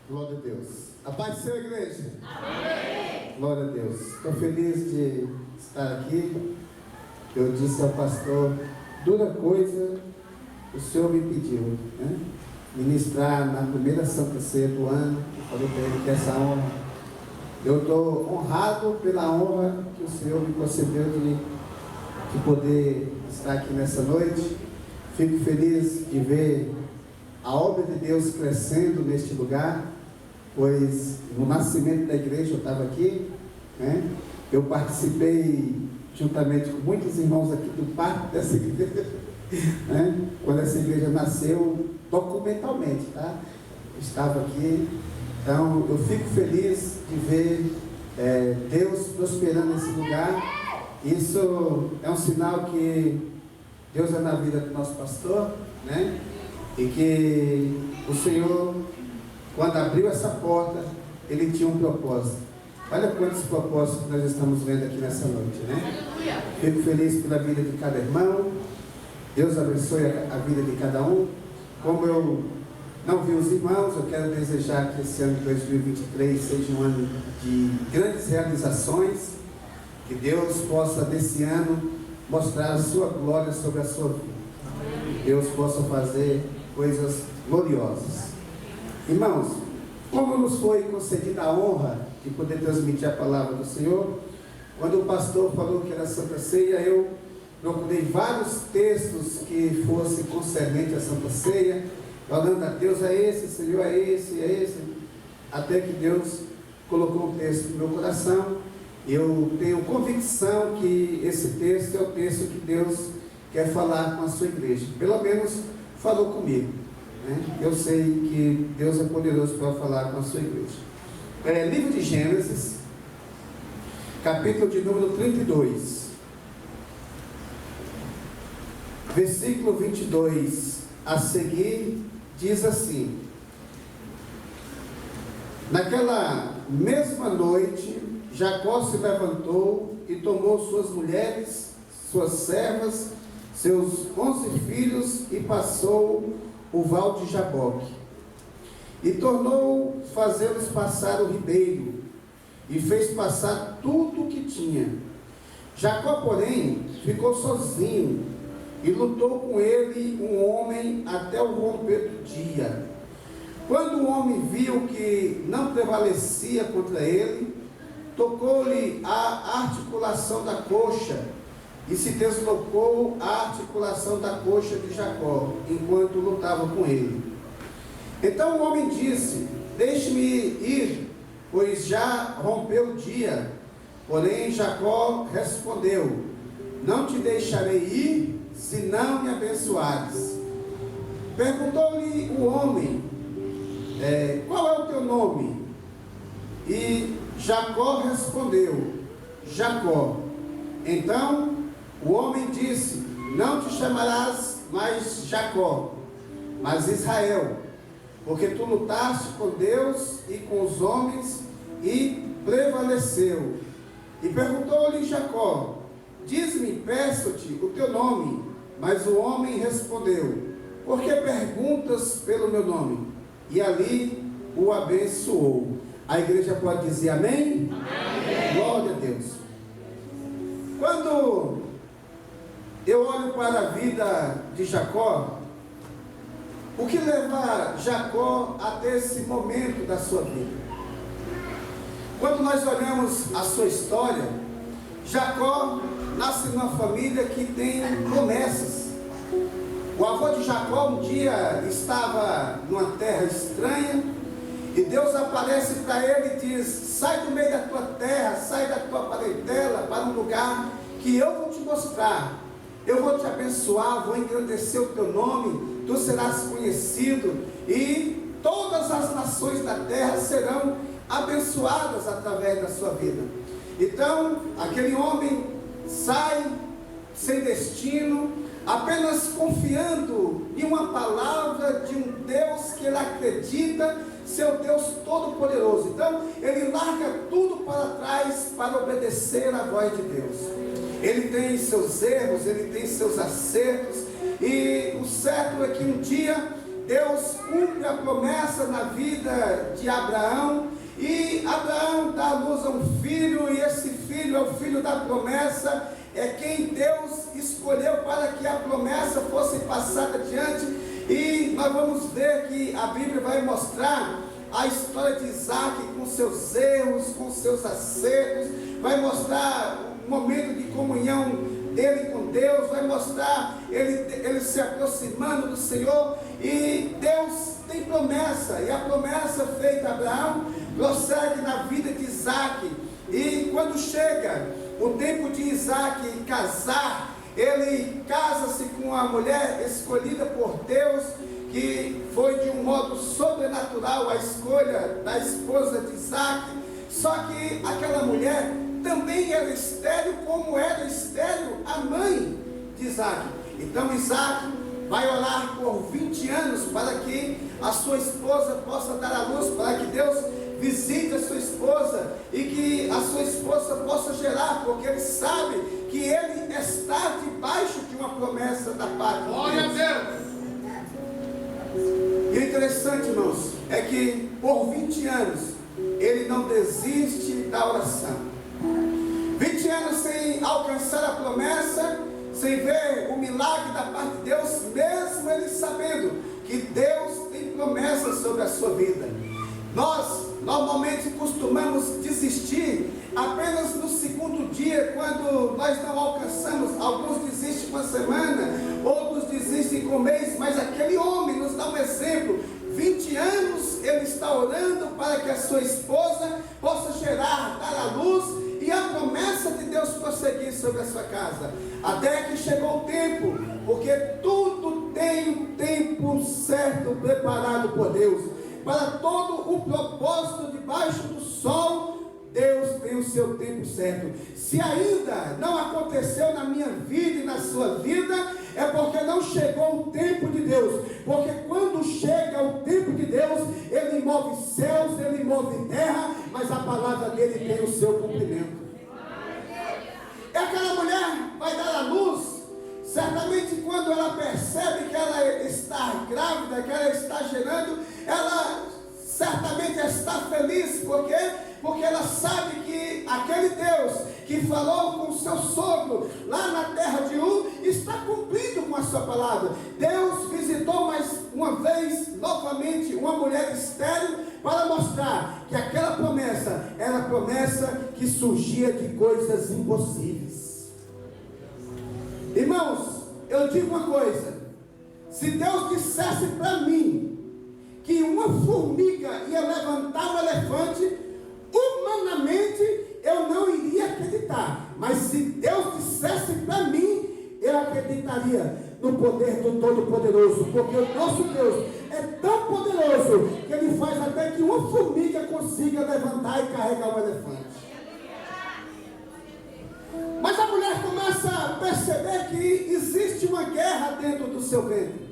Glória a Deus. A paz do Senhor, igreja. Amém. Glória a Deus. Estou feliz de estar aqui. Eu disse ao pastor, dura coisa o Senhor me pediu, né? Ministrar na primeira Santa Ceia do ano. Eu falei para ele que essa honra, eu estou honrado pela honra que o Senhor me concedeu de poder estar aqui nessa noite. Fico feliz de ver a obra de Deus crescendo neste lugar, pois no nascimento da igreja eu estava aqui, né? Eu participei juntamente com muitos irmãos aqui do parque dessa igreja, né? Quando essa igreja nasceu, documentalmente, tá? Eu estava aqui, então eu fico feliz de ver Deus prosperando nesse lugar. Isso é um sinal que Deus é na vida do nosso pastor, né? E que o Senhor, quando abriu essa porta, Ele tinha um propósito. Olha quantos propósitos nós estamos vendo aqui nessa noite, né? Fico feliz pela vida de cada irmão. Deus abençoe a vida de cada um. Como eu não vi os irmãos, eu quero desejar que esse ano de 2023 seja um ano de grandes realizações. Que Deus possa, nesse ano, mostrar a sua glória sobre a sua vida. Deus possa fazer coisas gloriosas. Irmãos, como nos foi concedida a honra de poder transmitir a palavra do Senhor, quando o pastor falou que era Santa Ceia, eu procurei vários textos que fossem concernentes à Santa Ceia, falando a Deus, é esse, Senhor, é esse, até que Deus colocou um texto no meu coração. Eu tenho convicção que esse texto é o texto que Deus quer falar com a sua igreja. Pelo menos falou comigo, né? Eu sei que Deus é poderoso para falar com a sua igreja. Livro de Gênesis, capítulo de número 32, versículo 22 a seguir, diz assim: naquela mesma noite, Jacó se levantou e tomou suas mulheres, suas servas, seus 11 filhos e passou o val de Jaboque. E tornou fazê-los passar o ribeiro e fez passar tudo o que tinha. Jacó, porém, ficou sozinho e lutou com ele um homem até o romper do dia. Quando o homem viu que não prevalecia contra ele, tocou-lhe a articulação da coxa e se deslocou a articulação da coxa de Jacó, enquanto lutava com ele. Então o homem disse: deixe-me ir, pois já rompeu o dia. Porém Jacó respondeu: não te deixarei ir, se não me abençoares. Perguntou-lhe o homem: qual é o teu nome? E Jacó respondeu: Jacó. Então o homem disse: não te chamarás mais Jacó, mas Israel, porque tu lutaste com Deus e com os homens e prevaleceu. E perguntou-lhe Jacó: diz-me, peço-te, o teu nome. Mas o homem respondeu: por que perguntas pelo meu nome? E ali o abençoou. A igreja pode dizer amém? Amém. Glória a Deus. Quando eu olho para a vida de Jacó, o que leva Jacó até esse momento da sua vida? Quando nós olhamos a sua história, Jacó nasce numa família que tem promessas. O avô de Jacó um dia estava numa terra estranha e Deus aparece para ele e diz: sai do meio da tua terra, sai da tua parentela para um lugar que eu vou te mostrar. Eu vou te abençoar, vou engrandecer o teu nome, tu serás conhecido e todas as nações da terra serão abençoadas através da sua vida. Então aquele homem sai sem destino, apenas confiando em uma palavra de um Deus que ele acredita ser o Deus Todo-Poderoso. Então ele larga tudo para trás para obedecer à voz de Deus. Ele tem seus erros, ele tem seus acertos, e o certo é que um dia Deus cumpre a promessa na vida de Abraão, e Abraão dá à luz a um filho, e esse filho é o filho da promessa, é quem Deus escolheu para que a promessa fosse passada adiante. E nós vamos ver que a Bíblia vai mostrar a história de Isaac com seus erros, com seus acertos, vai mostrar o momento de comunhão dele com Deus, vai mostrar ele se aproximando do Senhor. E Deus tem promessa, e a promessa feita a Abraão prossegue na vida de Isaac. E quando chega o tempo de Isaac casar, ele casa-se com uma mulher escolhida por Deus, que foi de um modo sobrenatural a escolha da esposa de Isaac. Só que aquela mulher também era estéril, como era estéril a mãe de Isaac. Então Isaac vai orar por 20 anos para que a sua esposa possa dar à luz, para que Deus visite a sua esposa e que a sua esposa possa gerar, porque ele sabe que ele está debaixo de uma promessa da parte de Deus. Glória a Deus! E o interessante, irmãos, é que por 20 anos ele não desiste da oração. 20 anos sem alcançar a promessa, sem ver o milagre da parte de Deus, mesmo ele sabendo que Deus tem promessas sobre a sua vida. Nós normalmente costumamos desistir apenas no segundo dia, quando nós não alcançamos. Alguns desistem com a semana, outros desistem com o mês, mas aquele homem nos dá um exemplo. 20 anos ele está orando para que a sua esposa possa gerar, dar à luz, e a promessa de Deus prosseguir sobre a sua casa, até que chegou o tempo, porque tudo tem um tempo certo preparado por Deus. Para todo o propósito debaixo do sol, Deus tem o seu tempo certo. Se ainda não aconteceu na minha vida e na sua vida, é porque não chegou o tempo de Deus. Porque quando chega o tempo de Deus, Ele move céus, Ele move terra, mas a palavra dele tem o seu cumprimento. E aquela mulher vai dar à luz. Certamente quando ela percebe que ela está grávida, que ela está gerando, ela certamente está feliz. Por quê? Porque ela sabe que aquele Deus que falou com o seu sogro lá na terra de Ur está cumprindo com a sua palavra. Deus visitou mais uma vez, novamente, uma mulher estéril, para mostrar que aquela promessa era a promessa que surgia de coisas impossíveis. Irmãos, eu digo uma coisa: se Deus dissesse para mim que uma formiga ia levantar um elefante, humanamente eu não iria acreditar. Mas se Deus dissesse para mim, eu acreditaria no poder do Todo-Poderoso, porque o nosso Deus é tão poderoso que Ele faz até que uma formiga consiga levantar e carregar um elefante. Mas a mulher começa a perceber que existe uma guerra dentro do seu ventre.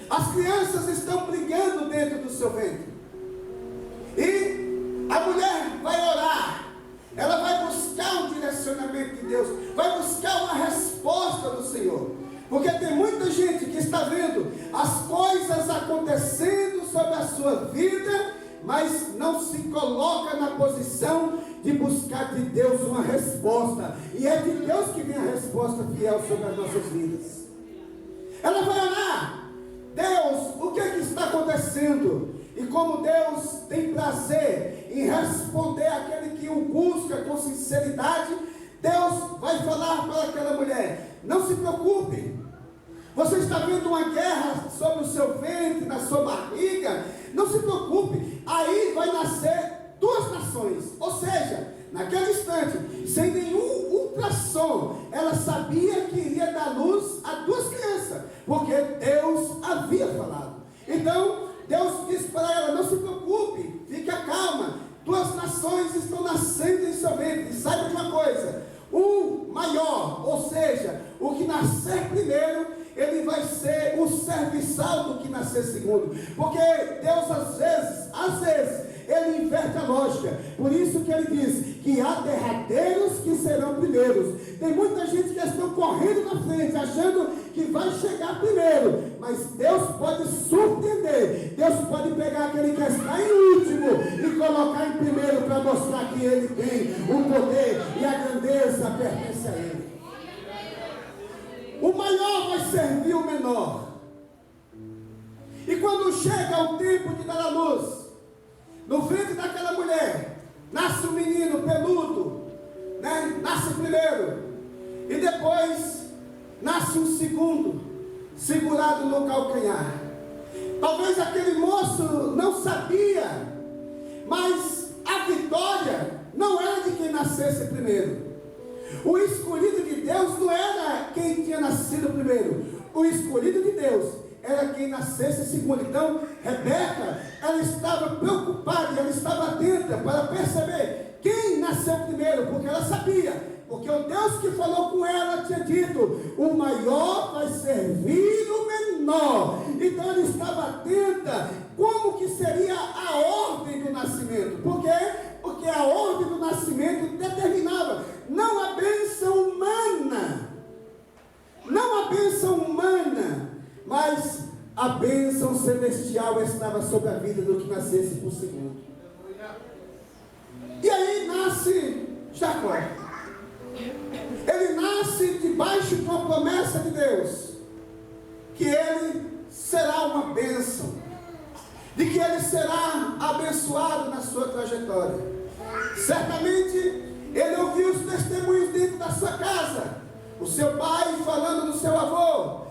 As crianças estão brigando dentro do seu ventre. E a mulher vai orar. Ela vai buscar um direcionamento de Deus. Vai buscar uma resposta do Senhor. Porque tem muita gente que está vendo as coisas acontecendo sobre a sua vida, mas não se coloca na posição de buscar de Deus uma resposta. E é de Deus que vem a resposta fiel sobre as nossas vidas. Ela vai orar: Deus, o que é que está acontecendo? E como Deus tem prazer em responder àquele que o busca com sinceridade, Deus vai falar para aquela mulher: não se preocupe. Você está vendo uma guerra sobre o seu ventre, na sua barriga? Não se preocupe. Aí vai nascer duas nações. Ou seja, naquele instante, sem nenhum ultrassom, ela sabia que iria dar luz a duas crianças, porque Deus havia falado. Então, Deus disse para ela: não se preocupe, fique calma. Duas nações estão nascendo em seu ventre. Saiba de uma coisa: o maior, ou seja, o que nascer primeiro, ele vai ser o serviçal do que nascer segundo. Porque Deus às vezes, ele inverte a lógica. Por isso que ele diz que há derradeiros que serão primeiros. Tem muita gente que estão correndo na frente, achando que que vai chegar primeiro, mas Deus pode surpreender. Deus pode pegar aquele que está em último e colocar em primeiro para mostrar que Ele tem o poder e a grandeza pertence a Ele. O maior vai servir o menor. E quando chega o tempo de dar a luz, no ventre daquela mulher, nasce um menino peludo, né? Nasce primeiro, e depois nasce um segundo, segurado no calcanhar. Talvez aquele moço não sabia, mas a vitória não era de quem nascesse primeiro. O escolhido de Deus não era quem tinha nascido primeiro. O escolhido de Deus era quem nascesse segundo. Então, Rebeca, ela estava preocupada, ela estava atenta para perceber quem nasceu primeiro, porque ela sabia, porque o Deus que falou com ela tinha dito: o maior vai servir o menor. Então ela estava atenta como que seria a ordem do nascimento. Por quê? Porque a ordem do nascimento determinava não a bênção humana, não a bênção humana, mas a bênção celestial estava sobre a vida do que nascesse por segundo. E aí nasce Jacó. Ele nasce debaixo de uma promessa de Deus, que ele será uma bênção, de que ele será abençoado na sua trajetória. Certamente ele ouviu os testemunhos dentro da sua casa, o seu pai falando do seu avô,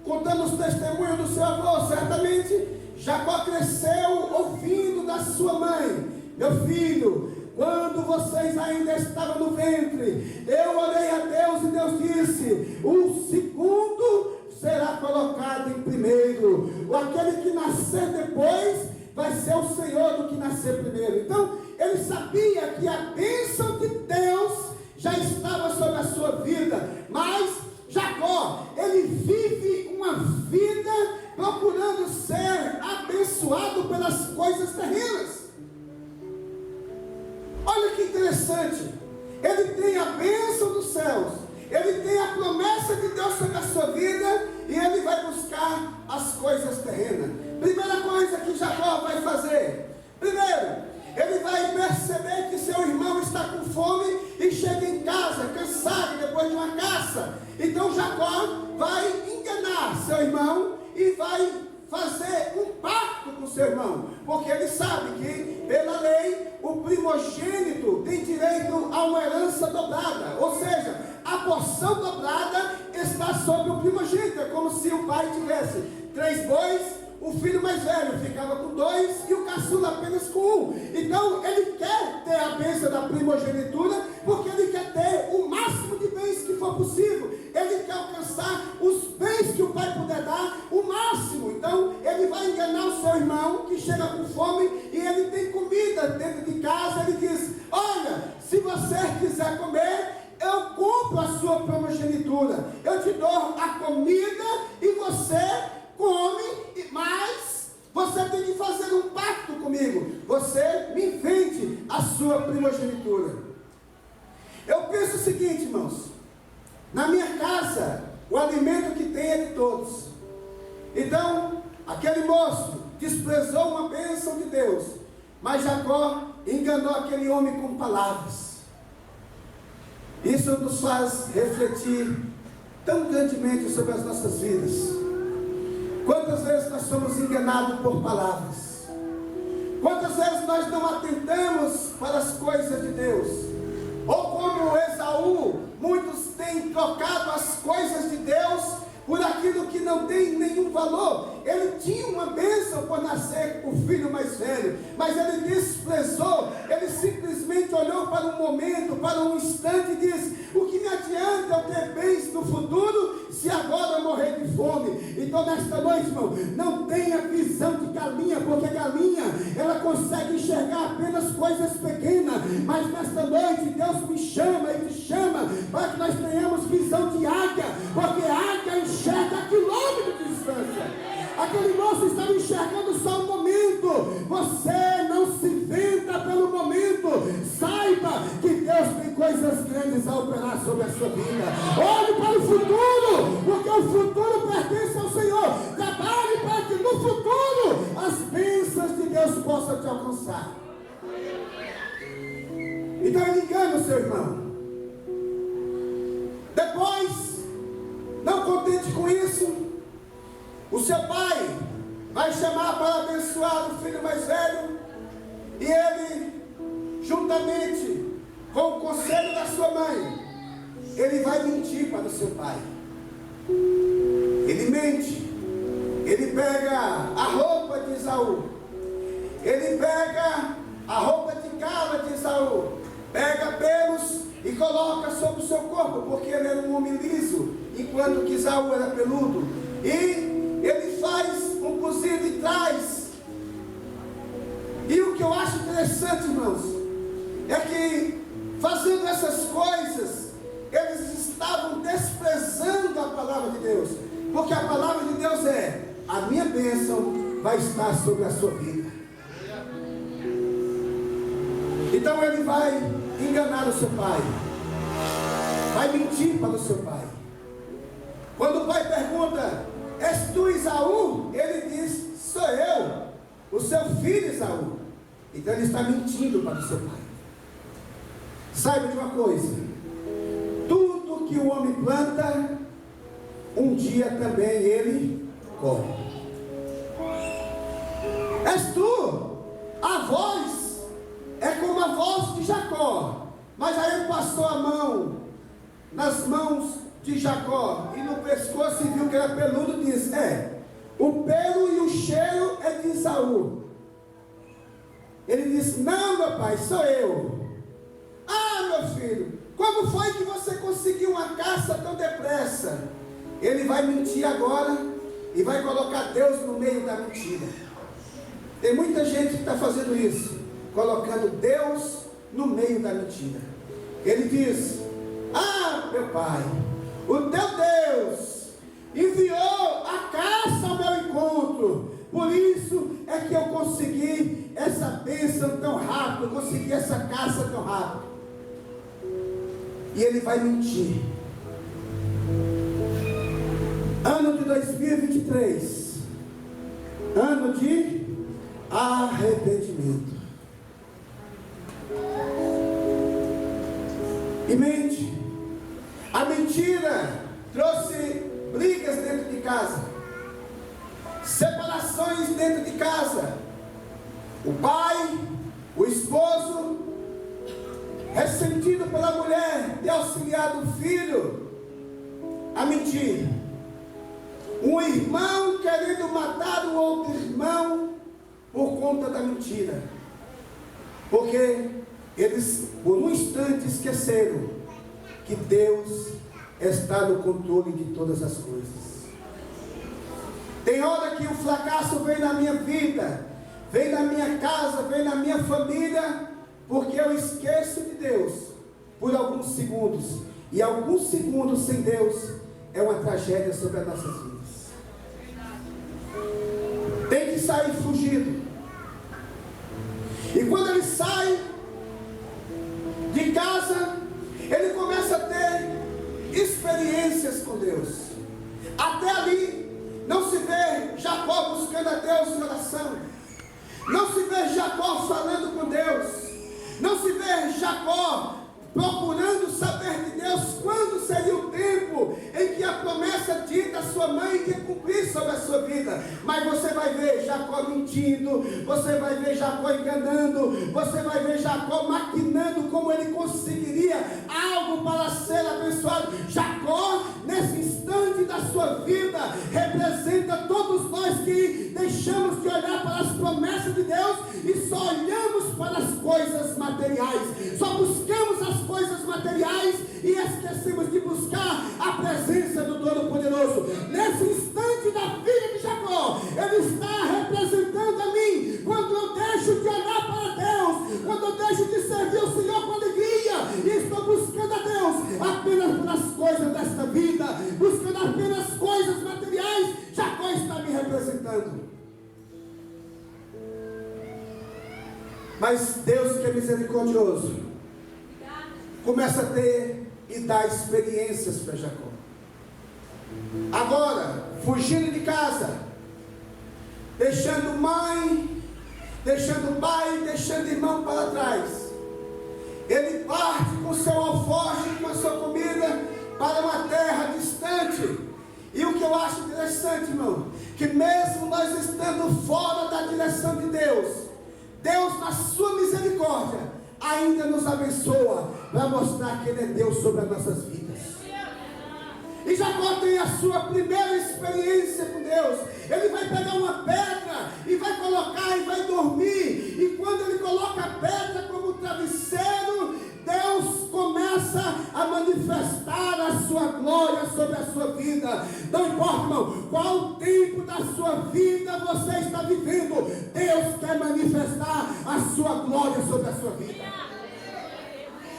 contando os testemunhos do seu avô. Certamente Jacó cresceu ouvindo da sua mãe: meu filho, quando vocês ainda estavam no ventre, eu orei a Deus e Deus disse: o segundo será colocado em primeiro. Aquele que nascer depois vai ser o Senhor do que nascer primeiro. Então, ele sabia que a bênção de Deus já estava sobre a sua vida. Mas Jacó, ele vive uma vida procurando ser abençoado pelas coisas terrenas. Olha que interessante, ele tem a bênção dos céus, ele tem a promessa de Deus sobre a sua vida, e ele vai buscar as coisas terrenas. Primeira coisa que Jacó vai fazer: primeiro, ele vai perceber que seu irmão está com fome e chega em casa cansado depois de uma caça. Então Jacó vai enganar seu irmão e vai fazer um pacto com seu irmão, porque ele sabe que pela lei o primogênito tem direito a uma herança dobrada, ou seja, a porção dobrada está sobre o primogênito. É como se o pai tivesse 3 bois, o filho mais velho ficava com 2 e o caçula apenas com 1. Então ele quer ter a bênção da primogenitura, porque ele quer ter o máximo de bens que for possível. Ele quer alcançar os bens que o pai puder dar, o máximo. Então ele vai enganar o seu irmão que chega com fome e ele tem comida dentro de casa. Ele diz: olha, se você quiser comer, eu compro a sua primogenitura, eu te dou a comida e você come, mas você tem que fazer um pacto comigo. Você me vende a sua primogenitura. Eu penso o seguinte, irmãos: na minha casa, o alimento que tem é de todos. Então, aquele moço desprezou uma bênção de Deus, mas Jacó enganou aquele homem com palavras. Isso nos faz refletir tão grandemente sobre as nossas vidas. Quantas vezes nós somos enganados por palavras? Quantas vezes nós não atentamos para as coisas de Deus? Ou como Esaú, muitos têm trocado as coisas de Deus por aquilo que não tem nenhum valor. Ele tinha uma bênção por nascer o filho mais velho, mas ele desprezou. Ele simplesmente olhou para um momento, para um instante e disse: o que me adianta eu ter bens no futuro se agora eu morrer de fome? Então nesta noite, irmão, não tenha visão de galinha, porque galinha, ela consegue enxergar apenas coisas pequenas. Mas nesta noite Deus me chama e te chama para que nós tenhamos visão de águia, porque a águia enxerga a quilômetros de distância. Aquele moço estava enxergando só um momento. Você não se venda pelo momento. Saiba que Deus tem coisas grandes a operar sobre a sua vida. Olhe para o futuro, porque o futuro possa te alcançar. Então ele engana o seu irmão. Depois, não contente com isso, o seu pai vai chamar para abençoar o filho mais velho, e ele, juntamente com o conselho da sua mãe, ele vai mentir para o seu pai. Ele mente. Ele pega a roupa de Esaú, ele pega a roupa de gala de Esaú, pega pelos e coloca sobre o seu corpo, porque ele era um homem liso, enquanto que Esaú era peludo. E ele faz um cozido e traz. E o que eu acho interessante, irmãos, é que fazendo essas coisas, eles estavam desprezando a palavra de Deus, porque a palavra de Deus é: a minha bênção vai estar sobre a sua vida. Então ele vai enganar o seu pai, vai mentir para o seu pai. Quando o pai pergunta: és tu Esaú? Ele diz: sou eu, o seu filho Esaú. Então ele está mentindo para o seu pai. Saiba de uma coisa: tudo que o homem planta, um dia também ele colhe. És tu? A voz é como a voz de Jacó. Mas aí ele passou a mão nas mãos de Jacó e no pescoço e viu que era peludo, diz: o pelo e o cheiro é de Esaú. Ele disse: não, meu pai, sou eu. Ah, meu filho, como foi que você conseguiu uma caça tão depressa? Ele vai mentir agora e vai colocar Deus no meio da mentira. Tem muita gente que está fazendo isso, colocando Deus no meio da mentira. Ele diz: ah, meu pai, o teu Deus enviou a caça ao meu encontro, por isso é que eu consegui essa bênção tão rápido, consegui essa caça tão rápido. E ele vai mentir. Ano de 2023, ano de arrependimento. E mente. A mentira trouxe brigas dentro de casa, separações dentro de casa. O pai, o esposo, ressentido pela mulher de auxiliar do filho a mentir. Um irmão querendo matar o outro irmão por conta da mentira, porque eles por um instante esqueceram que Deus está no controle de todas as coisas. Tem hora que o fracasso vem na minha vida, vem na minha casa, vem na minha família, porque eu esqueço de Deus por alguns segundos, e alguns segundos sem Deus é uma tragédia sobre as nossas vidas. Tem que sair fugido. E quando ele sai de casa, ele começa a ter experiências com Deus. Até ali não se vê Jacó buscando a Deus em oração, não se vê Jacó falando com Deus, não se vê Jacó procurando saber de Deus quando seria o tempo em que a promessa dita à sua mãe ia cumprir sobre a sua vida. Mas você vai ver Jacó mentindo, você vai ver Jacó enganando, você vai ver Jacó maquinando como ele conseguiria algo para ser abençoado. Jacó, nesse instante da sua vida, representa todos nós que deixamos de olhar para as promessas de Deus e só olhamos para as coisas materiais, só buscamos as coisas materiais e esquecemos de buscar a presença do Todo-Poderoso. Nesse instante da vida de Jacó, ele está representando a mim. Quando eu deixo de olhar para Deus, quando eu deixo de servir o Senhor com alegria e estou buscando a Deus apenas pelas coisas desta vida, buscando apenas coisas materiais, Jacó está me representando. Mas Deus, que é misericordioso, começa a ter e dar experiências para Jacó. Agora, fugindo de casa, deixando mãe, deixando pai, deixando irmão para trás. Ele parte com seu alforje, com a sua comida, para uma terra distante. E o que eu acho interessante, irmão, que mesmo nós estando fora da direção de Deus, Deus, na sua misericórdia, ainda nos abençoa para mostrar que Ele é Deus sobre as nossas vidas. E Jacó tem a sua primeira experiência com Deus. Ele vai pegar uma pedra e vai colocar e vai dormir. E quando ele coloca a pedra como travesseiro, Deus começa a manifestar a sua glória sobre a sua vida. Não importa, irmão, qual tempo da sua vida você está vivendo, Deus quer manifestar a sua glória sobre a sua vida.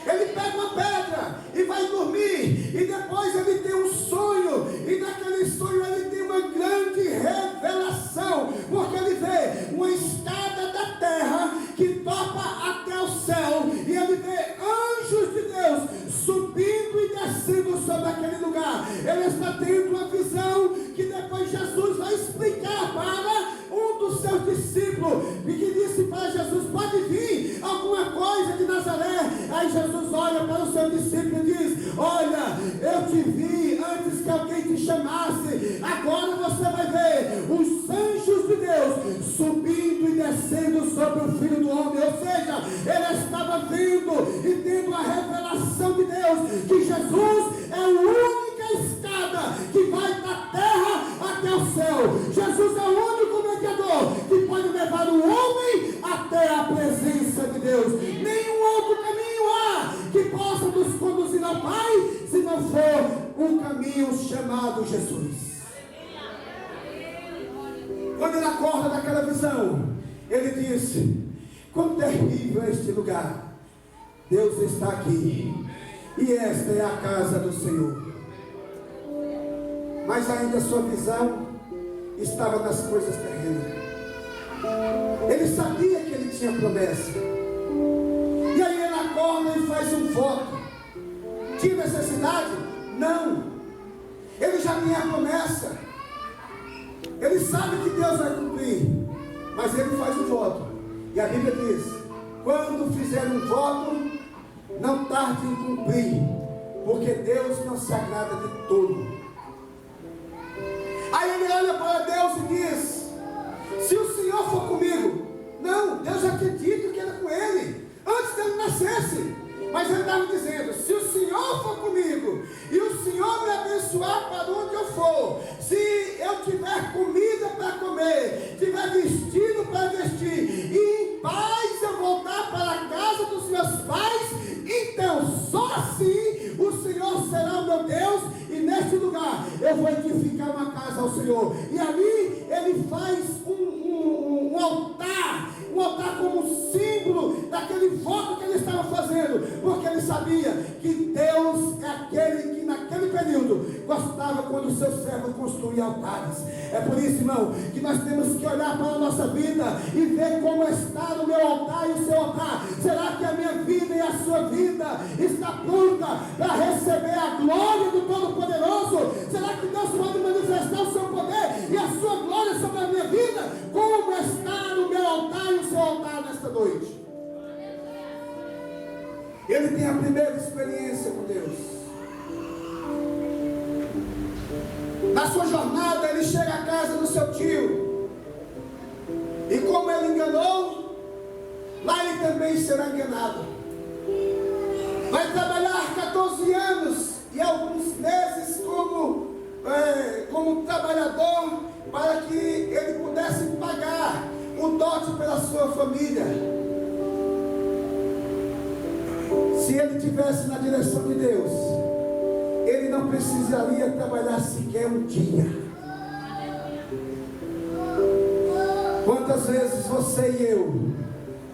Ele pega uma pedra e vai dormir, e depois ele tem um sonho, e naquele sonho ele tem uma grande revelação, porque ele vê uma escada da terra que topa até o céu, e ele vê anjos de Deus subindo e descendo sobre aquele lugar. Ele está tendo uma visão que depois Jesus vai explicar para um dos seus discípulos, e que disse para Jesus: pode vir alguma coisa de Nazaré. Aí Jesus olha para o seu discípulo e diz: olha, eu te vi antes que alguém te chamasse, agora você vai ver os anjos de Deus subindo e descendo sobre o Filho do Homem. Ou seja, ele estava vendo e tendo a revelação de Deus, que Jesus é a única escada que vai da terra até o céu. Jesus é o único mediador que pode levar o homem até a presença de Deus. Nenhum outro caminho há que possa nos conduzir ao Pai, se não for um caminho chamado Jesus. Quando ele acorda daquela visão, ele disse: quão terrível é este lugar. Deus está aqui, e esta é a casa do Senhor. Mas ainda a sua visão estava nas coisas terrenas. Ele sabia que ele tinha promessa. E aí ele acorda e faz um voto. Tinha necessidade? Não. Ele já tem a promessa. Ele sabe que Deus vai cumprir. Mas ele faz um voto. E a Bíblia diz: quando fizer um voto, não tarde em cumprir, porque Deus não se agrada de todo. Aí ele olha para Deus e diz: se o Senhor for comigo. Não, Deus já tinha dito que era com ele antes dele nascesse. Mas ele estava dizendo: se o Senhor for comigo e o Senhor me abençoar para onde eu for, se eu tiver comida para comer, tiver vestido para vestir, e em paz eu voltar para a casa dos meus pais, então só assim o Senhor será o meu Deus, e neste lugar eu vou edificar uma casa ao Senhor. E ali ele faz um altar como símbolo daquele voto que ele estava fazendo, porque ele sabia que Deus é aquele que naquele período gostava quando o seu servo construía altares. É por isso, irmão, que nós temos que olhar para a nossa vida e ver como está o meu altar e o seu altar. Será que a minha vida e a sua vida está pronta para receber a glória do Todo-Poderoso? Será que Deus pode manifestar o seu poder e a sua glória sobre a minha vida? Como está o meu altar e o seu altar nesta noite? Ele tem a primeira experiência com Deus. Na sua jornada ele chega à casa do seu tio, e como ele enganou, lá ele também será enganado. Vai trabalhar 14 anos e alguns meses como trabalhador, para que ele pudesse pagar o dote pela sua família. Se ele estivesse na direção de Deus, ele não precisaria trabalhar sequer um dia. Quantas vezes você e eu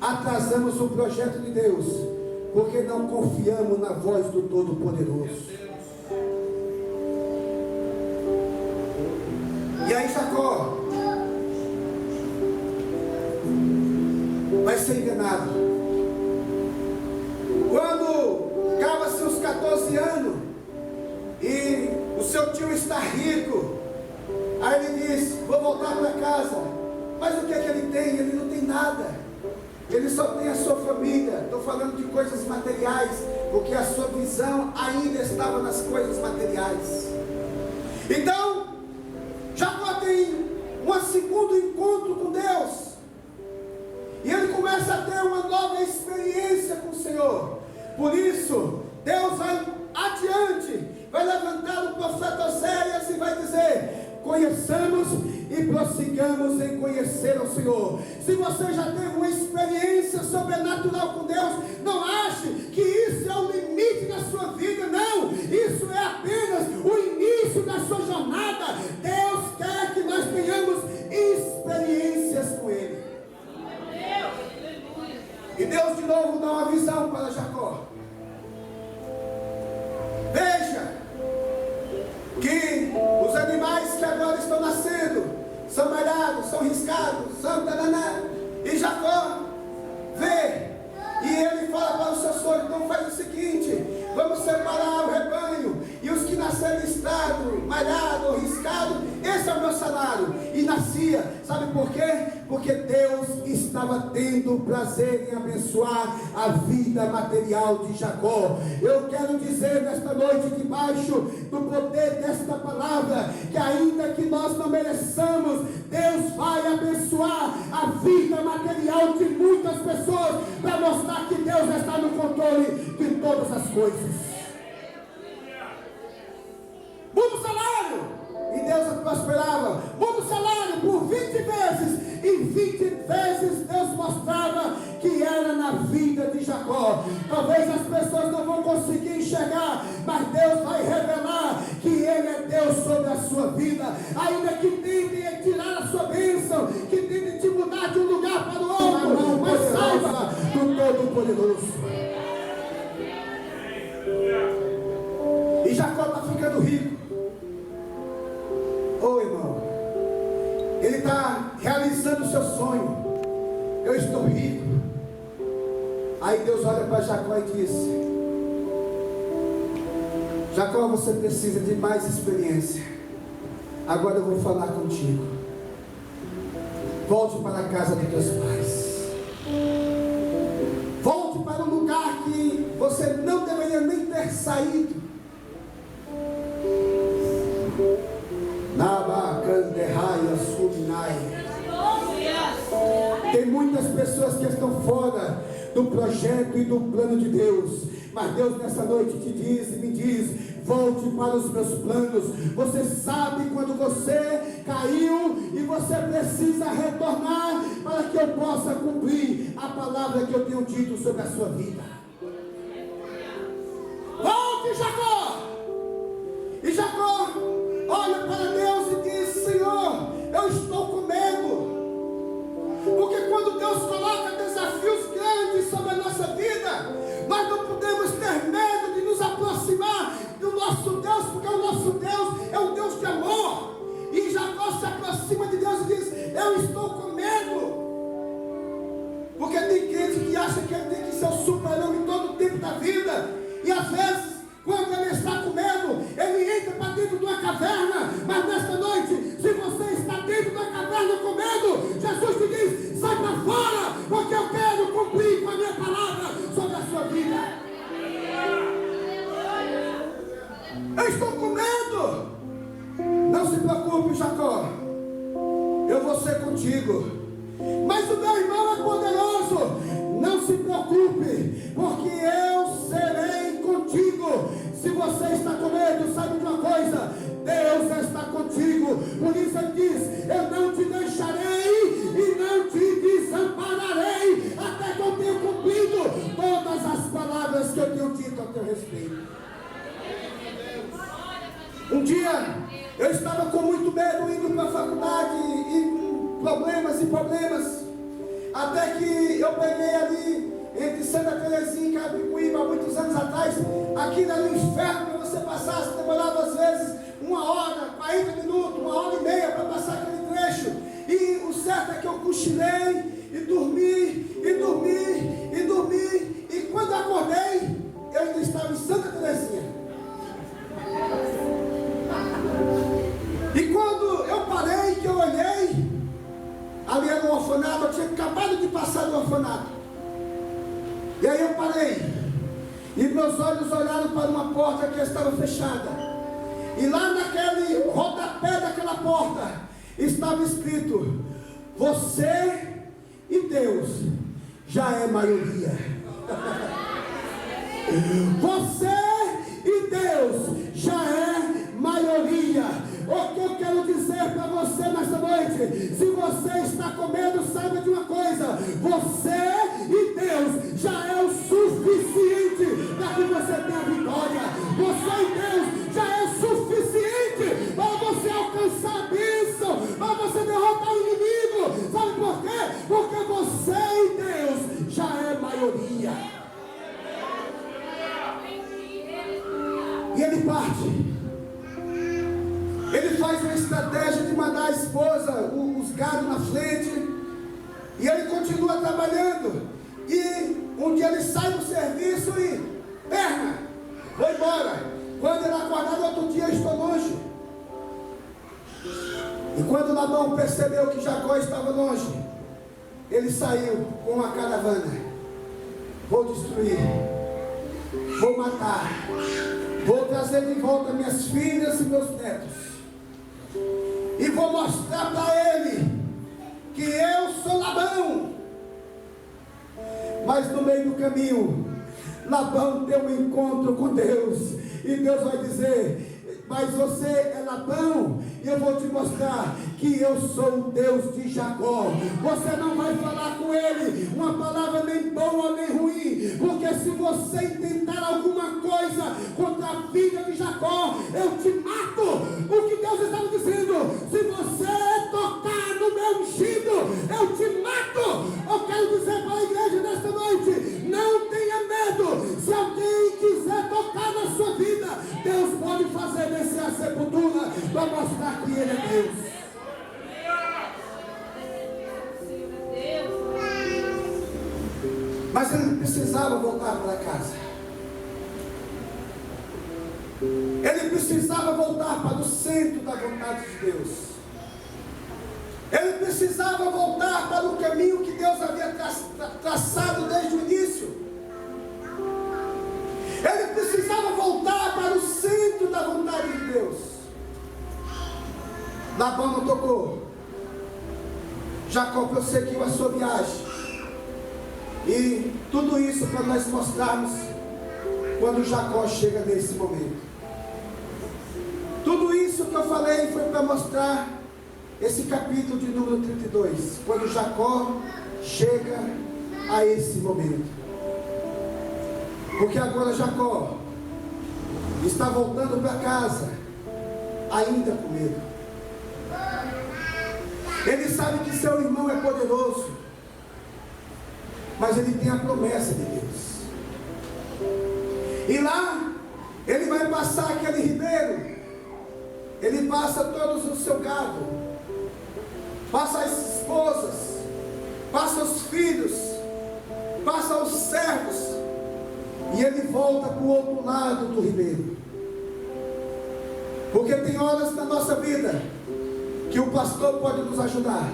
atrasamos o projeto de Deus porque não confiamos na voz do Todo-Poderoso? E aí Jacó vai ser enganado. Quando acaba-se os 14 anos e o seu tio está rico, aí ele diz: vou voltar para casa. Mas o que é que ele tem? Ele não tem nada. Ele só tem a sua família. Estou falando de coisas materiais, porque a sua visão ainda estava nas coisas materiais. Então, Jacó tem um segundo encontro com Deus. E ele começa a ter uma nova experiência com o Senhor. Por isso, Deus vai adiante, vai levantar o profeta Oséias e vai dizer: conheçamos e prossigamos em conhecer o Senhor. Se você já teve uma experiência sobrenatural com Deus, não ache que isso é o limite da sua vida. Não, isso é apenas o início da sua jornada. Deus quer que nós tenhamos experiências com Ele. E Deus de novo dá uma visão para Jacó. Veja que os animais que agora estão nascendo são malhados, são riscados, são taraná. E Jacó vê, e ele fala para o seu sogro: então faz o seguinte, vamos separar o rebanho, e os que nascerem listrado, malhado ou riscado, esse é o meu salário. E nascia, sabe por quê? Porque Deus estava tendo prazer em abençoar a vida material de Jacó. Eu quero dizer nesta noite, debaixo do poder desta palavra, que ainda que nós não mereçamos, Deus vai abençoar a vida material de muitas pessoas, para mostrar que Deus está no controle de todas as coisas. Muda o salário, e Deus a prosperava. Muda o salário por 20 vezes, e 20 vezes Deus mostrava que era na vida de Jacó. Talvez as pessoas não vão conseguir enxergar, mas Deus vai revelar que Ele é Deus sobre a sua vida. Ainda que tentem tirar a sua bênção, que tentem te mudar de um lugar para o outro, mas saiba do Todo-Poderoso. E Jacó está ficando rico. Ô irmão, ele está realizando o seu sonho. Eu estou rico. Aí Deus olha para Jacó e diz: Jacó, você precisa de mais experiência. Agora eu vou falar contigo. Volte para a casa dos teus pais. Volte para um lugar que você não deveria nem ter saído. Tem muitas pessoas que estão fora do projeto e do plano de Deus, mas Deus nessa noite te diz e me diz: volte para os meus planos. Você sabe quando você caiu e você precisa retornar para que eu possa cumprir a palavra que eu tenho dito sobre a sua vida. Volte, Jacó! E Jacó olha para Deus e diz: Senhor, eu estou com medo. Porque quando Deus coloca desafios grandes sobre a nossa vida, nós não podemos ter medo de nos aproximar do nosso Deus, porque o nosso Deus é um Deus de amor. E Jacó se aproxima de Deus e diz: eu estou com medo. Porque tem crente que acha que ele tem que ser o super-homem todo o tempo da vida, e às vezes, quando ele está com medo, ele entra para dentro de uma caverna. Mas nesta noite, se você está dentro da caverna com medo, Jesus te diz: sai para fora, porque eu quero cumprir com a minha palavra sobre a sua vida. Eu estou com medo. Não se preocupe, Jacó, eu vou ser contigo. Mas o meu irmão é poderoso. Não se preocupe, porque eu serei contigo. Se você está com medo, saiba de uma coisa: Deus está contigo. Por isso ele diz: eu não te deixarei e não te desampararei, até que eu tenha cumprido todas as palavras que eu tenho dito a teu respeito. Um dia eu estava com muito medo indo para a faculdade, e com problemas, até que eu peguei ali entre Santa Terezinha e Carapicuíba, há muitos anos atrás. Aquilo era um inferno para você passar. Você demorava às vezes 1 hora, 40 minutos, 1h30 para passar aquele trecho. E o certo é que eu cochilei e dormi. E quando eu acordei, eu ainda estava em Santa Terezinha. E quando eu parei, que eu olhei, ali parei, e meus olhos olharam para uma porta que estava fechada, e lá naquele rodapé daquela porta estava escrito: você e Deus já é maioria. Você e Deus já é maioria. O que eu quero dizer para você nessa noite: se você está com medo, saiba de uma coisa: você e Deus já é o suficiente para que você tenha vitória. Você e Deus já é o suficiente para você alcançar a bênção, para você derrotar o inimigo. Sabe por quê? Porque você e Deus já é maioria. E ele parte. Ele faz uma estratégia de mandar a esposa, os gados na frente, e ele continua trabalhando. E um dia ele sai do serviço e perna, vou embora. Quando ele acordar no outro dia, estou longe. E quando Labão percebeu que Jacó estava longe, ele saiu com uma caravana: vou destruir, vou matar, vou trazer de volta minhas filhas e meus netos, e vou mostrar para ele que eu sou Labão. Mas no meio do caminho, Labão tem um encontro com Deus, e Deus vai dizer: mas você é Labão, e eu vou te mostrar que eu sou o Deus de Jacó. Você não vai falar com ele uma palavra nem boa nem ruim, porque se você intentar alguma coisa contra a filha de Jacó, eu te mato. O que Deus estava dizendo: se você tocar no meu ungido, eu te mato. Eu quero dizer para a igreja nesta noite: não tenha medo. Se alguém quiser tocar na sua vida, Deus pode fazer descer a sepultura para mostrar que ele é Deus. Mas ele precisava voltar para casa. Ele precisava voltar para o centro da vontade de Deus. Ele precisava voltar para o caminho que Deus havia traçado desde o início. Ele precisava voltar para o centro da vontade de Deus. Labão não tocou. Jacó prosseguiu a sua viagem. E tudo isso para nós mostrarmos quando Jacó chega nesse momento. Tudo isso que eu falei foi para mostrar esse capítulo de número 32, quando Jacó chega a esse momento. Porque agora Jacó está voltando para casa, ainda com medo. Ele sabe que seu irmão é poderoso, mas ele tem a promessa de Deus. E lá, ele vai passar aquele ribeiro, ele passa todos o seu gado, passa as esposas, passa os filhos, passa os servos, e ele volta para o outro lado do ribeiro. Porque tem horas na nossa vida que o pastor pode nos ajudar,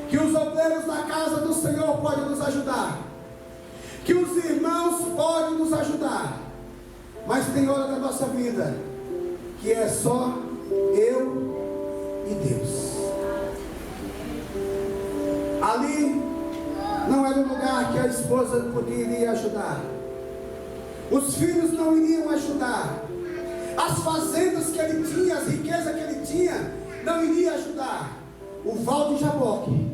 que os obreiros da casa do Senhor podem nos ajudar, que os irmãos podem nos ajudar, mas tem hora da nossa vida que é só eu e Deus. Ali não era um lugar que a esposa poderia ajudar, os filhos não iriam ajudar, as fazendas que ele tinha, as riquezas que ele tinha, não iriam ajudar. O Val de Jaboque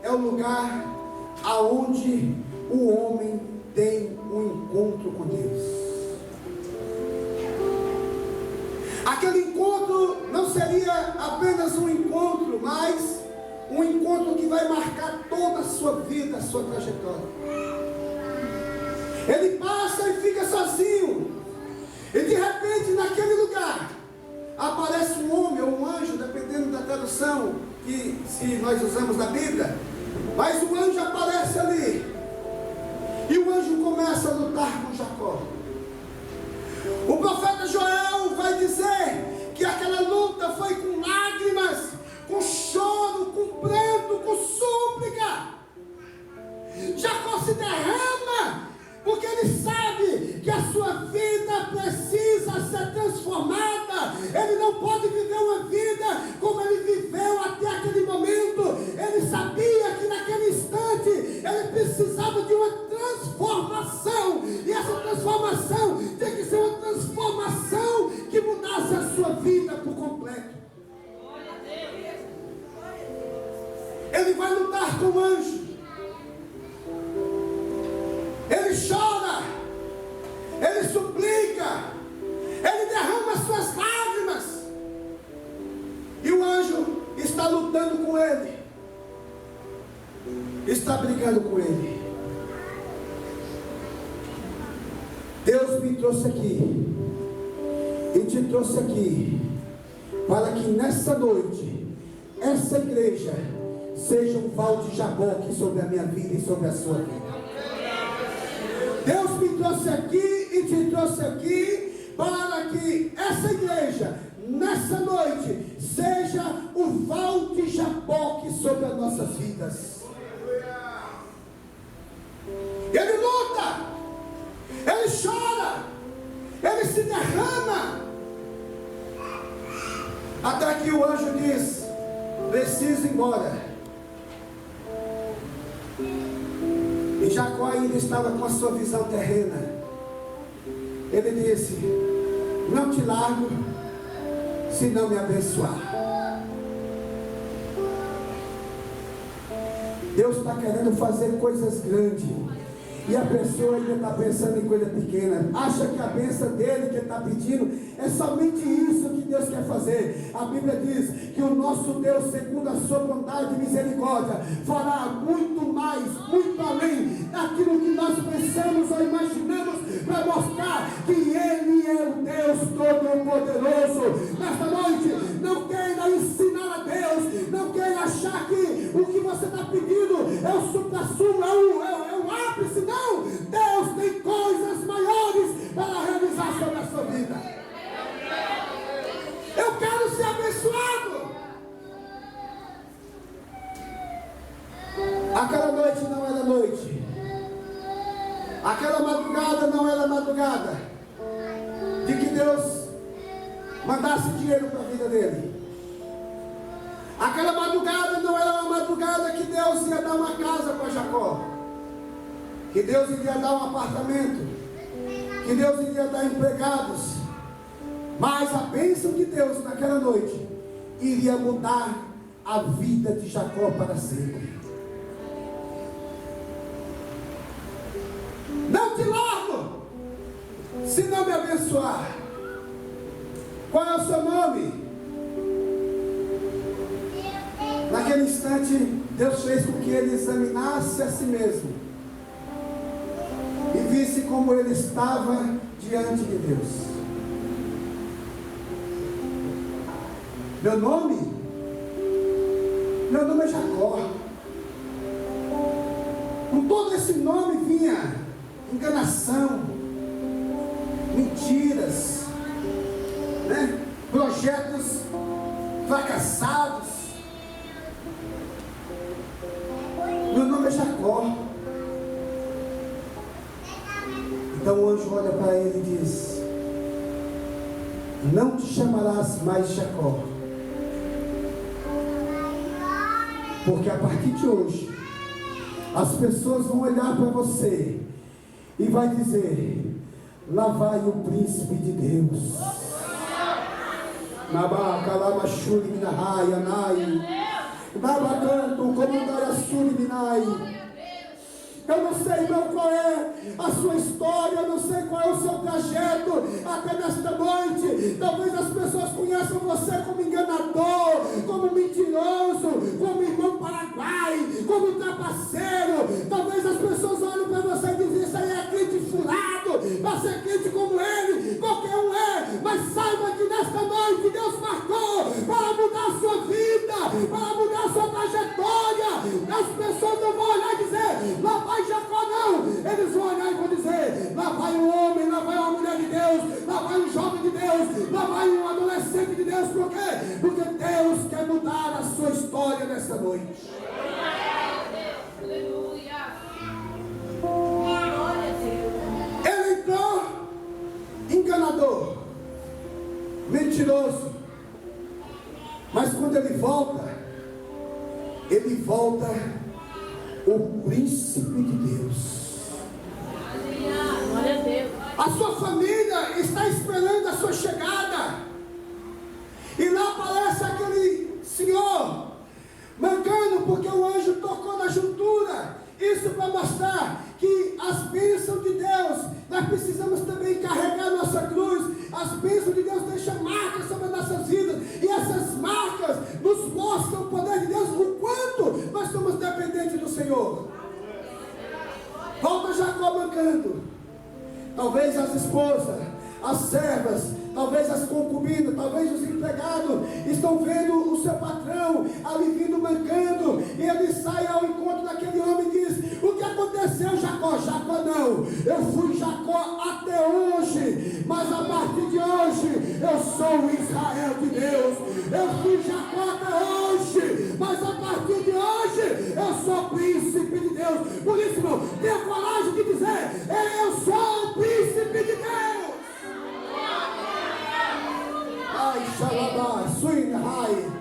é o lugar aonde o homem tem um encontro com Deus. Aquele encontro não seria apenas um encontro, mas um encontro que vai marcar toda a sua vida, a sua trajetória. Ele passa e fica sozinho, e de repente naquele lugar aparece um homem ou um anjo, dependendo da tradução que se nós usamos na Bíblia, mas o anjo aparece ali, e o anjo começa a lutar com Jacó. O profeta Joel vai dizer que aquela luta foi com lágrimas, com choro, com pranto, com súplica. Jacó se derrama ele sabe que a sua vida precisa ser transformada. Ele não pode viver uma vida como ele viveu até aquele momento. Ele sabia que naquele instante ele precisava de uma transformação, e essa transformação tem que ser uma transformação que mudasse a sua vida por completo. Ele vai lutar com o anjo, ele chora, ele suplica, ele derrama suas lágrimas, e o anjo está lutando com ele, está brigando com ele. Deus me trouxe aqui e te trouxe aqui para que nessa noite essa igreja seja um val de Jaboque sobre a minha vida e sobre a sua vida. Deus me trouxe aqui e te trouxe aqui para que essa igreja nessa noite seja o val de Jaboque sobre as nossas vidas. Ele luta, ele chora, ele se derrama, até que o anjo diz: preciso ir embora. E Jacó ainda estava com a sua visão terrena. Ele disse: não te largo se não me abençoar. Deus está querendo fazer coisas grandes, e a pessoa ainda está pensando em coisa pequena, acha que a bênção dele que ele está pedindo é somente isso que Deus quer fazer. A Bíblia diz que o nosso Deus, segundo a sua bondade e misericórdia, fará muito mais, muito além daquilo que nós pensamos ou imaginamos, para mostrar que Ele é o Deus Todo-Poderoso. Nesta noite, não queira ensinar a Deus, não queira achar que o que você está pedindo é o supra-sumo, é o ápice. Não, Deus tem coisas maiores para realizar sobre a sua vida. Eu quero ser abençoado. Aquela noite não era noite, aquela madrugada não era madrugada de que Deus mandasse dinheiro para a vida dele. Aquela madrugada não era uma madrugada que Deus ia dar uma casa para Jacó, que Deus iria dar um apartamento, que Deus iria dar empregados. Mas a bênção de Deus naquela noite iria mudar a vida de Jacó para sempre. Não te largo se não me abençoar. Qual é o seu nome? Naquele instante, Deus fez com que ele examinasse a si mesmo e visse como ele estava diante de Deus. Meu nome é Jacó. Com todo esse nome vinha enganação, mentiras, né? Projetos fracassados. Meu nome é Jacó. Então o anjo olha para ele e diz: não te chamarás mais Jacó, porque a partir de hoje as pessoas vão olhar para você e vai dizer: lá vai o príncipe de Deus. Nabakalabashuri minahai anai Nabacanto comandarassuri minai. Eu não sei, irmão, qual é a sua história, eu não sei qual é o seu trajeto até nesta noite. Talvez as pessoas conheçam você como enganador, como mentiroso, como irmão paraguai, como trapaceiro. Talvez as pessoas olhem para você e dizem: isso aí é crente furado, para ser crente como ele, qualquer um é. Mas saiba que nesta noite Deus marcou para mudar a sua vida, para mudar a sua trajetória. As pessoas não vão olhar e dizer: lá vai Jacó, não. Eles vão olhar e vão dizer: lá vai um homem, lá vai uma mulher de Deus, lá vai um jovem de Deus, lá vai um adolescente de Deus. Por quê? Porque Deus quer mudar a sua história nessa noite. mentiroso. Mas quando ele volta o príncipe de Deus. Glória a Deus. A sua família está esperando a sua chegada. E lá aparece aquele senhor mancando, porque o anjo tocou na juntura. Isso para mostrar que as bênçãos de Deus, nós precisamos também carregar nossa cruz. As bênçãos de Deus deixam marcas sobre as nossas vidas. E essas marcas nos mostram o poder de Deus, o quanto nós somos dependentes do Senhor. Volta Jacó mancando. Talvez as esposas, as servas, talvez as concubinas, talvez os empregados estão vendo o seu patrão ali vindo mancando, e ele sai ao encontro daquele homem e diz: o que aconteceu, Jacó? Jacó não, eu fui Jacó até hoje, mas a partir de hoje eu sou o Israel de Deus. Eu fui Jacó até hoje, mas a partir de hoje eu sou príncipe de Deus. Por isso, irmão, tenha coragem de dizer: eu sou o príncipe de Deus. Ai, xalabá, suinai.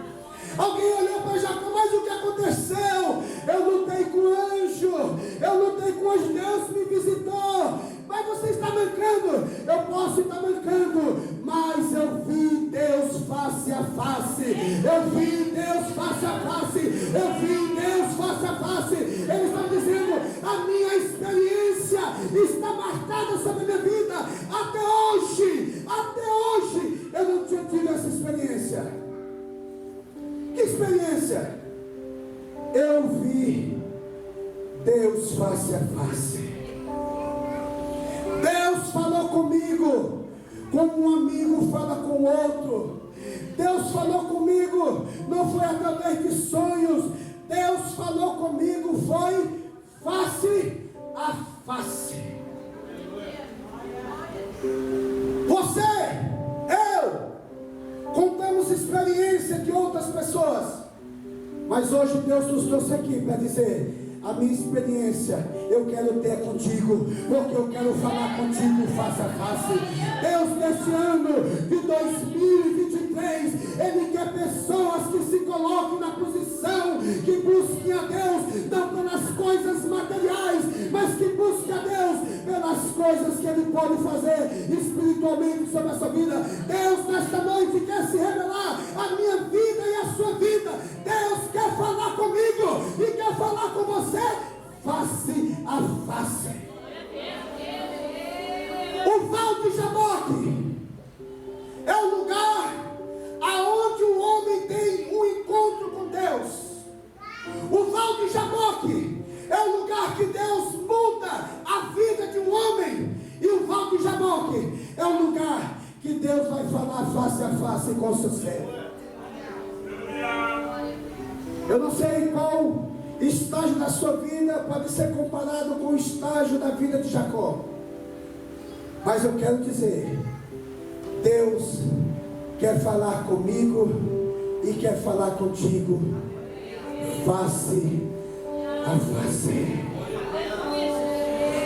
Alguém olhou para Jacó: mas o que aconteceu? Eu lutei com o anjo, eu lutei com o anjo, Deus me visitou. Mas você está mancando. Eu posso estar mancando, mas eu vi Deus face a face. Eu vi Deus face a face. Eu vi Deus face a face. Ele está dizendo: a minha experiência está marcada sobre a minha vida. Até hoje, eu não tinha tido essa experiência. Que experiência? Eu vi Deus face a face. Deus falou comigo como um amigo fala com o outro. Deus falou comigo, não foi através de sonhos. Deus falou comigo, foi face a face. Você, eu, contamos experiência de outras pessoas, mas hoje Deus nos trouxe aqui para dizer: a minha experiência eu quero ter contigo, porque eu quero falar contigo face a face. Deus, nesse ano de 2023, Ele quer pessoas que se coloquem na posição, que busquem a Deus, não pelas coisas materiais, mas que busquem a Deus pelas coisas que Ele pode fazer espiritualmente sobre a sua vida. Deus, nesta noite, quer se revelar a minha vida e a sua vida. Deus quer falar comigo e quer falar com você face a face. O Val de Jaboque é o lugar aonde o homem tem um encontro com Deus. O Val de Jaboque é o lugar que Deus muda a vida de um homem. E o Val de Jaboque é o lugar que Deus vai falar face a face com o seu servo. Eu não sei qual estágio da sua vida pode ser comparado com o estágio da vida de Jacó, mas eu quero dizer: Deus quer falar comigo e quer falar contigo face a face.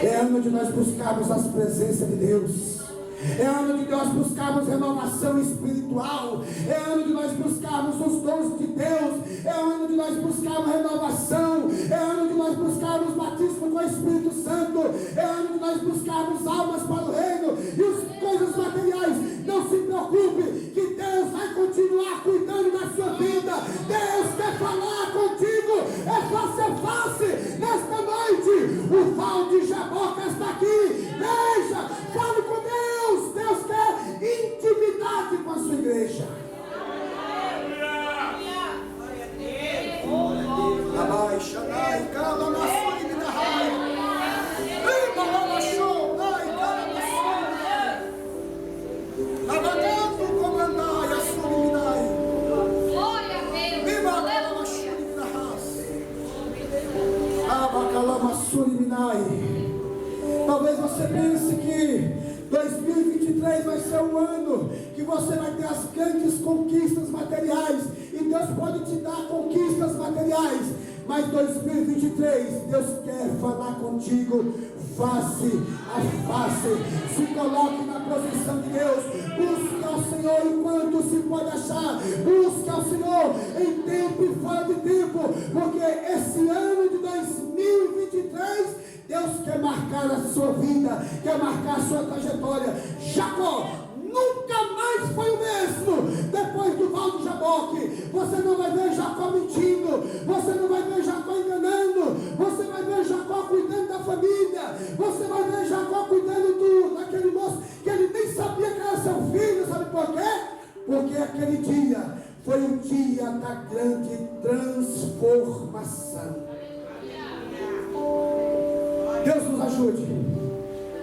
É ano de nós buscarmos as presenças de Deus. É ano de nós buscarmos renovação espiritual. É ano de nós buscarmos os dons de Deus. É ano de nós buscarmos renovação. É ano de nós buscarmos batismo com o Espírito Santo. É ano de nós buscarmos almas para o reino. E as coisas materiais, não se preocupe, que Deus vai continuar cuidando da sua vida. Deus quer falar contigo, é face a face. Nesta noite, o Val de Jaboque está aqui. Veja, fale com Deus. Deus quer intimidade com a sua igreja. Talvez você pense que 2023 vai ser um ano que você vai ter as grandes conquistas materiais, e Deus pode te dar conquistas materiais, Mas 2023, Deus quer falar contigo face a face. Se coloque na posição de Deus. Busque ao Senhor enquanto se pode achar. Busque ao Senhor em tempo e fora de tempo. Porque esse ano de 2023, Deus quer marcar a sua vida, quer marcar a sua trajetória. Jacó nunca mais foi o mesmo. Depois do val do Jaboque, você não vai ver Jacó mentindo, você não vai ver Jacó enganando, você vai ver Jacó cuidando da família, você vai ver Jacó cuidando daquele moço que ele nem sabia que era seu filho. Sabe por quê? Porque aquele dia foi o dia da grande transformação. Deus nos ajude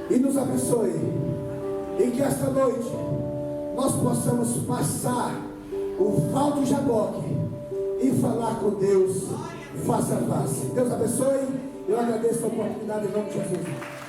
e nos abençoe, e que esta noite nós possamos passar o val do Jaboque e falar com Deus face a face. Deus abençoe. Eu agradeço a oportunidade em nome de Jesus.